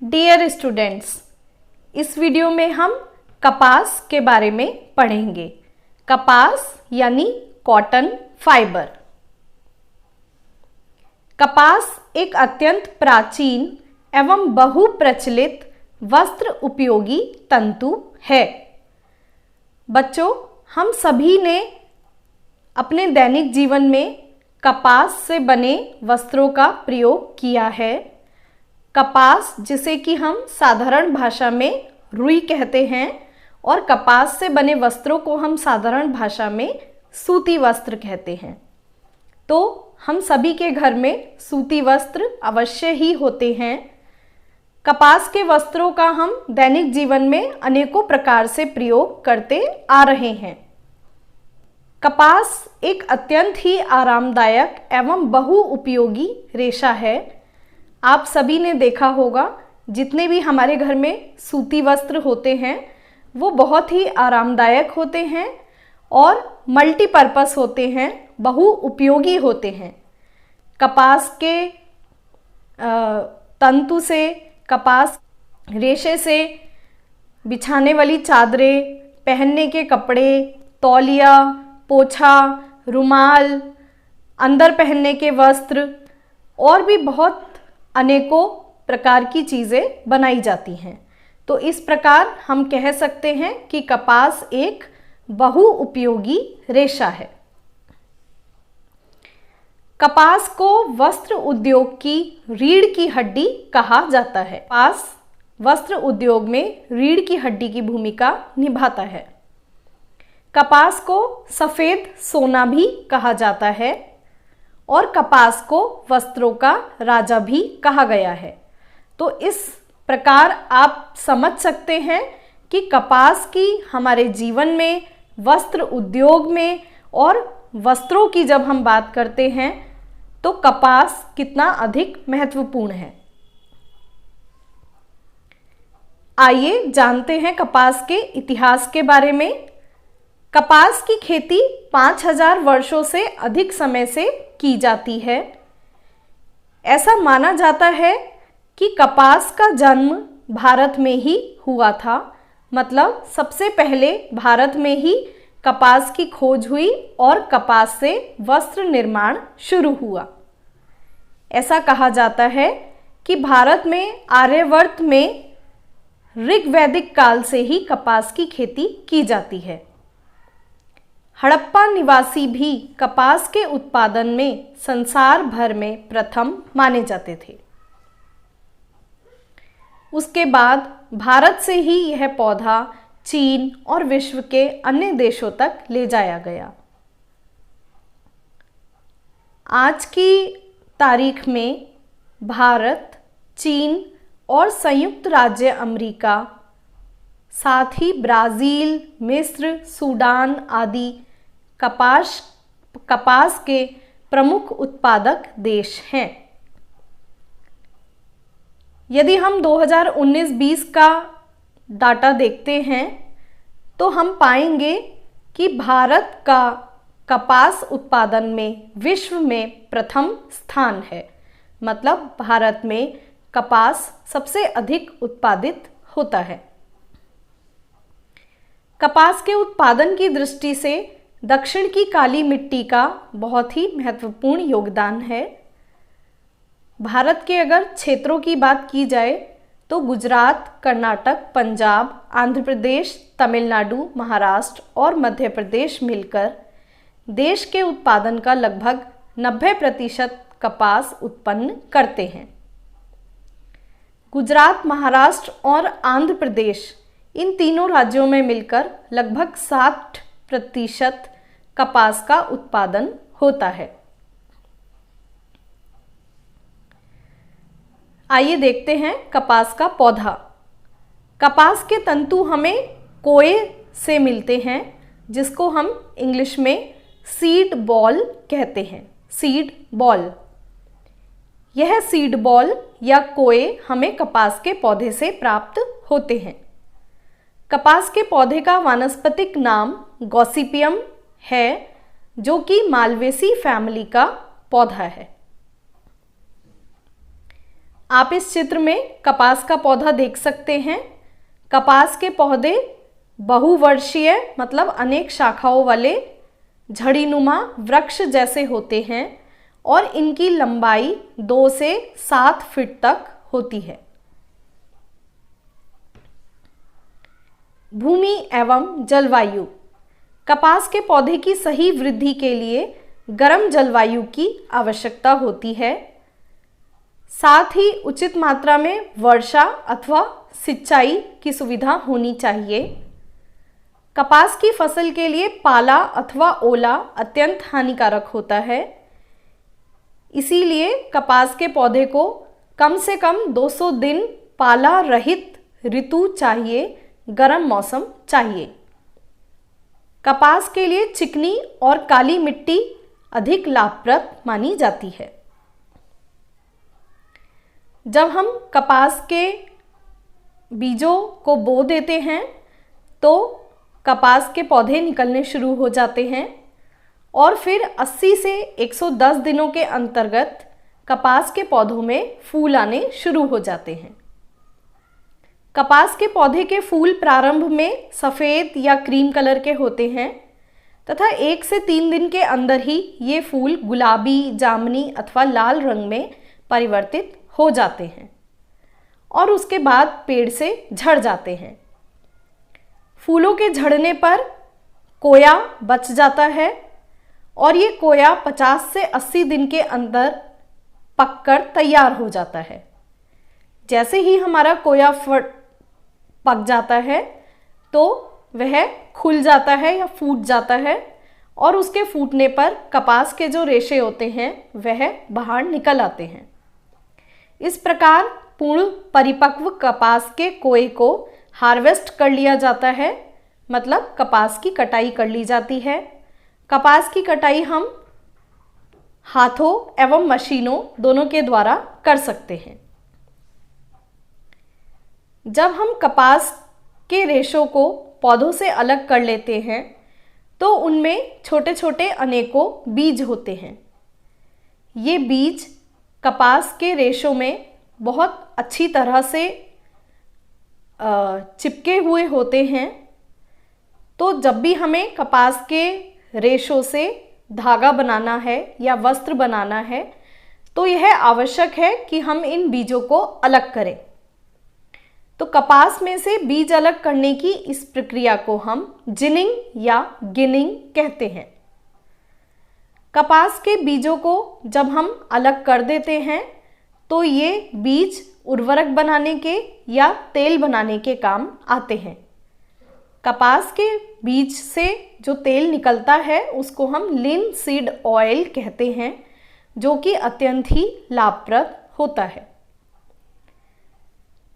Dear students, इस video में हम कपास के बारे में पढ़ेंगे। कपास यानी कॉटन फाइबर। कपास एक अत्यंत प्राचीन एवं बहुप्रचलित वस्त्र उपयोगी तंतु है। बच्चों, हम सभी ने अपने दैनिक जीवन में कपास से बने वस्त्रों का प्रयोग किया है। कपास, जिसे कि हम साधारण भाषा में रुई कहते हैं, और कपास से बने वस्त्रों को हम साधारण भाषा में सूती वस्त्र कहते हैं। तो हम सभी के घर में सूती वस्त्र अवश्य ही होते हैं। कपास के वस्त्रों का हम दैनिक जीवन में अनेकों प्रकार से प्रयोग करते आ रहे हैं। कपास एक अत्यंत ही आरामदायक एवं बहुउपयोगी रेशा है। आप सभी ने देखा होगा, जितने भी हमारे घर में सूती वस्त्र होते हैं वो बहुत ही आरामदायक होते हैं और मल्टीपर्पस होते हैं, बहुउपयोगी होते हैं। कपास के तंतु से, कपास रेशे से बिछाने वाली चादरें, पहनने के कपड़े, तौलिया, पोछा, रुमाल, अंदर पहनने के वस्त्र और भी बहुत अनेकों प्रकार की चीज़ें बनाई जाती हैं। तो इस प्रकार हम कह सकते हैं कि कपास एक बहुउपयोगी रेशा है। कपास को वस्त्र उद्योग की रीढ़ की हड्डी कहा जाता है। कपास वस्त्र उद्योग में रीढ़ की हड्डी की भूमिका निभाता है। कपास को सफ़ेद सोना भी कहा जाता है और कपास को वस्त्रों का राजा भी कहा गया है। तो इस प्रकार आप समझ सकते हैं कि कपास की हमारे जीवन में, वस्त्र उद्योग में और वस्त्रों की जब हम बात करते हैं तो कपास कितना अधिक महत्वपूर्ण है। आइए जानते हैं कपास के इतिहास के बारे में। कपास की खेती 5000 वर्षों से अधिक समय से की जाती है। ऐसा माना जाता है कि कपास का जन्म भारत में ही हुआ था। मतलब सबसे पहले भारत में ही कपास की खोज हुई और कपास से वस्त्र निर्माण शुरू हुआ। ऐसा कहा जाता है कि भारत में आर्यवर्त में ऋग्वैदिक काल से ही कपास की खेती की जाती है। हड़प्पा निवासी भी कपास के उत्पादन में संसार भर में प्रथम माने जाते थे। उसके बाद भारत से ही यह पौधा चीन और विश्व के अन्य देशों तक ले जाया गया। आज की तारीख में भारत, चीन और संयुक्त राज्य अमेरिका, साथ ही ब्राज़ील, मिस्र, सूडान आदि कपास के प्रमुख उत्पादक देश हैं। यदि हम 2019-20 का डाटा देखते हैं तो हम पाएंगे कि भारत का कपास उत्पादन में विश्व में प्रथम स्थान है। मतलब भारत में कपास सबसे अधिक उत्पादित होता है। कपास के उत्पादन की दृष्टि से दक्षिण की काली मिट्टी का बहुत ही महत्वपूर्ण योगदान है। भारत के अगर क्षेत्रों की बात की जाए तो गुजरात, कर्नाटक, पंजाब, आंध्र प्रदेश, तमिलनाडु, महाराष्ट्र और मध्य प्रदेश मिलकर देश के उत्पादन का लगभग 90% कपास उत्पन्न करते हैं। गुजरात, महाराष्ट्र और आंध्र प्रदेश, इन तीनों राज्यों में मिलकर लगभग 60% कपास का उत्पादन होता है। आइए देखते हैं कपास का पौधा। कपास के तंतु हमें कोए से मिलते हैं, जिसको हम इंग्लिश में सीड बॉल कहते हैं। सीड बॉल, यह सीड बॉल या कोए हमें कपास के पौधे से प्राप्त होते हैं। कपास के पौधे का वानस्पतिक नाम गॉसिपियम है, जो कि मालवेसी फैमिली का पौधा है। आप इस चित्र में कपास का पौधा देख सकते हैं। कपास के पौधे बहुवर्षीय मतलब अनेक शाखाओं वाले झड़ीनुमा वृक्ष जैसे होते हैं और इनकी लंबाई 2 से 7 फीट तक होती है। भूमि एवं जलवायु। कपास के पौधे की सही वृद्धि के लिए गर्म जलवायु की आवश्यकता होती है। साथ ही उचित मात्रा में वर्षा अथवा सिंचाई की सुविधा होनी चाहिए। कपास की फसल के लिए पाला अथवा ओला अत्यंत हानिकारक होता है। इसीलिए कपास के पौधे को कम से कम 200 दिन पाला रहित ऋतु चाहिए, गर्म मौसम चाहिए। कपास के लिए चिकनी और काली मिट्टी अधिक लाभप्रद मानी जाती है। जब हम कपास के बीजों को बो देते हैं तो कपास के पौधे निकलने शुरू हो जाते हैं और फिर 80 से 110 दिनों के अंतर्गत कपास के पौधों में फूल आने शुरू हो जाते हैं। कपास के पौधे के फूल प्रारंभ में सफ़ेद या क्रीम कलर के होते हैं तथा 1 से 3 दिन के अंदर ही ये फूल गुलाबी, जामुनी अथवा लाल रंग में परिवर्तित हो जाते हैं और उसके बाद पेड़ से झड़ जाते हैं। फूलों के झड़ने पर कोया बच जाता है और ये कोया 50 से 80 दिन के अंदर पककर तैयार हो जाता है। जैसे ही हमारा कोया पक जाता है तो वह खुल जाता है या फूट जाता है और उसके फूटने पर कपास के जो रेशे होते हैं वह बाहर निकल आते हैं। इस प्रकार पूर्ण परिपक्व कपास के कोए को हार्वेस्ट कर लिया जाता है, मतलब कपास की कटाई कर ली जाती है। कपास की कटाई हम हाथों एवं मशीनों दोनों के द्वारा कर सकते हैं। जब हम कपास के रेशों को पौधों से अलग कर लेते हैं तो उनमें छोटे छोटे अनेकों बीज होते हैं। ये बीज कपास के रेशों में बहुत अच्छी तरह से चिपके हुए होते हैं। तो जब भी हमें कपास के रेशों से धागा बनाना है या वस्त्र बनाना है तो यह आवश्यक है कि हम इन बीजों को अलग करें। तो कपास में से बीज अलग करने की इस प्रक्रिया को हम जिनिंग या गिनिंग कहते हैं। कपास के बीजों को जब हम अलग कर देते हैं तो ये बीज उर्वरक बनाने के या तेल बनाने के काम आते हैं। कपास के बीज से जो तेल निकलता है उसको हम लिनसीड ऑयल कहते हैं, जो कि अत्यंत ही लाभप्रद होता है।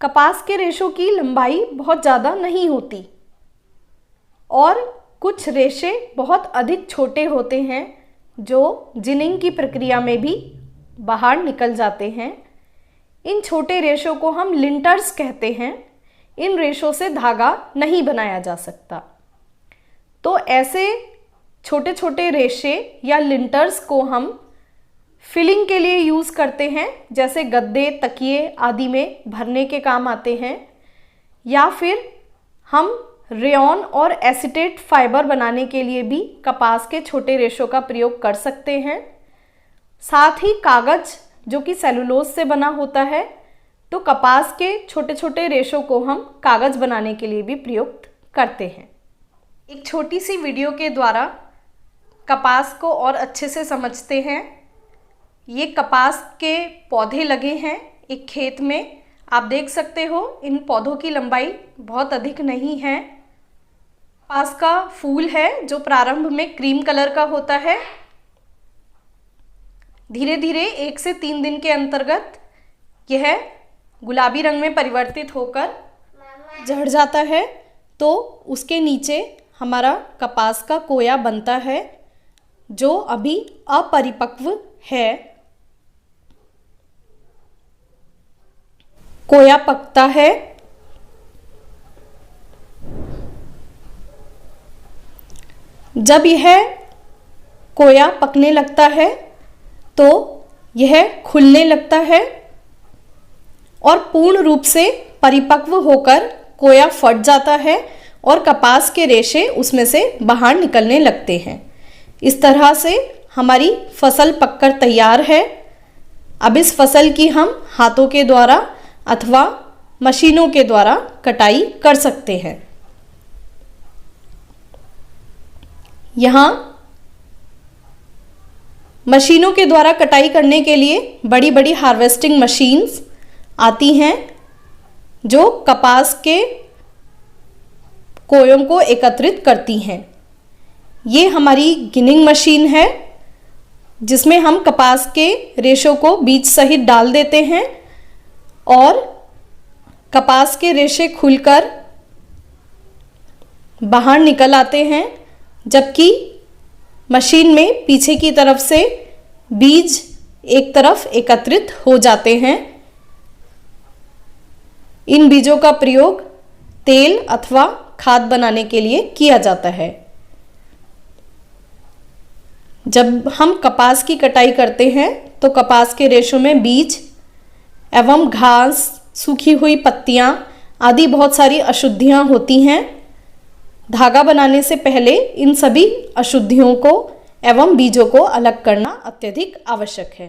कपास के रेशों की लंबाई बहुत ज़्यादा नहीं होती और कुछ रेशे बहुत अधिक छोटे होते हैं जो जिनिंग की प्रक्रिया में भी बाहर निकल जाते हैं। इन छोटे रेशों को हम लिंटर्स कहते हैं। इन रेशों से धागा नहीं बनाया जा सकता। तो ऐसे छोटे छोटे रेशे या लिंटर्स को हम फिलिंग के लिए यूज़ करते हैं, जैसे गद्दे, तकिए आदि में भरने के काम आते हैं, या फिर हम रेयॉन और एसीटेट फाइबर बनाने के लिए भी कपास के छोटे रेशों का प्रयोग कर सकते हैं। साथ ही कागज़ जो कि सेलुलोज से बना होता है, तो कपास के छोटे छोटे रेशों को हम कागज़ बनाने के लिए भी प्रयुक्त करते हैं। एक छोटी सी वीडियो के द्वारा कपास को और अच्छे से समझते हैं। ये कपास के पौधे लगे हैं एक खेत में, आप देख सकते हो इन पौधों की लंबाई बहुत अधिक नहीं है। कपास का फूल है जो प्रारंभ में क्रीम कलर का होता है। धीरे धीरे 1 से 3 दिन के अंतर्गत यह गुलाबी रंग में परिवर्तित होकर झड़ जाता है। तो उसके नीचे हमारा कपास का कोया बनता है जो अभी अपरिपक्व है। कोया पकता है। जब यह कोया पकने लगता है तो यह खुलने लगता है और पूर्ण रूप से परिपक्व होकर कोया फट जाता है और कपास के रेशे उसमें से बाहर निकलने लगते हैं। इस तरह से हमारी फसल पककर तैयार है। अब इस फसल की हम हाथों के द्वारा अथवा मशीनों के द्वारा कटाई कर सकते हैं। यहाँ मशीनों के द्वारा कटाई करने के लिए बड़ी बड़ी हार्वेस्टिंग मशीन्स आती हैं जो कपास के कोयों को एकत्रित करती हैं। ये हमारी गिनिंग मशीन है जिसमें हम कपास के रेशों को बीज सहित डाल देते हैं और कपास के रेशे खुलकर बाहर निकल आते हैं, जबकि मशीन में पीछे की तरफ से बीज एक तरफ एकत्रित हो जाते हैं। इन बीजों का प्रयोग तेल अथवा खाद बनाने के लिए किया जाता है। जब हम कपास की कटाई करते हैं तो कपास के रेशों में बीज एवं घास, सूखी हुई पत्तियां आदि बहुत सारी अशुद्धियां होती हैं। धागा बनाने से पहले इन सभी अशुद्धियों को एवं बीजों को अलग करना अत्यधिक आवश्यक है।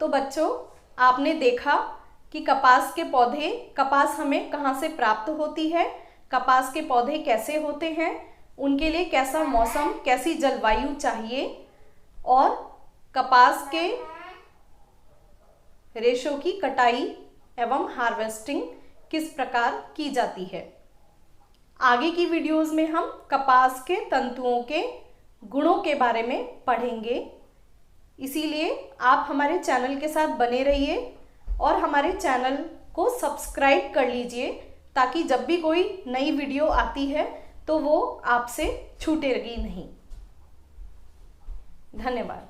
तो बच्चों, आपने देखा कि कपास के पौधे, कपास हमें कहाँ से प्राप्त होती है, कपास के पौधे कैसे होते हैं, उनके लिए कैसा मौसम, कैसी जलवायु चाहिए और कपास के रेशों की कटाई एवं हार्वेस्टिंग किस प्रकार की जाती है। आगे की वीडियोस में हम कपास के तंतुओं के गुणों के बारे में पढ़ेंगे। इसीलिए आप हमारे चैनल के साथ बने रहिए और हमारे चैनल को सब्सक्राइब कर लीजिए ताकि जब भी कोई नई वीडियो आती है तो वो आपसे छूटेगी नहीं। धन्यवाद।